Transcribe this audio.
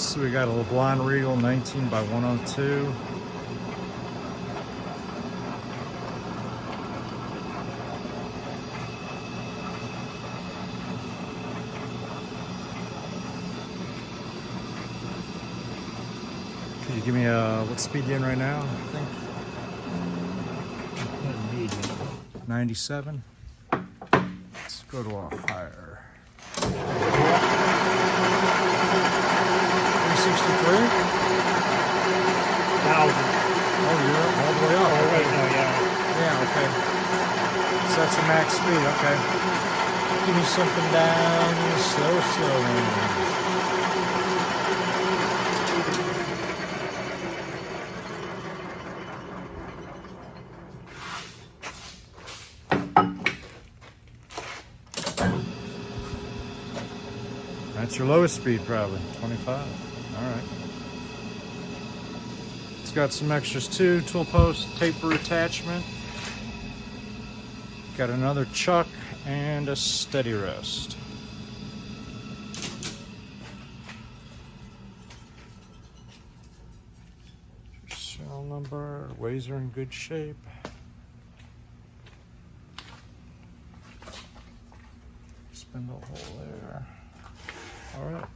So we got a Leblond Regal 19 by 102. Could you give me what speed you in right now? I think 97. Let's go to a higher. 363. 1,000. Oh, you're all the way up. Oh, Okay. wait, no, yeah. Yeah, okay. So that's a max speed, okay. Give me something down slow. That's your lowest speed, probably 25. All right. It's got some extras too: tool post, taper attachment. Got another chuck and a steady rest. Serial number. Ways are in good shape. Spindle hole there. All right.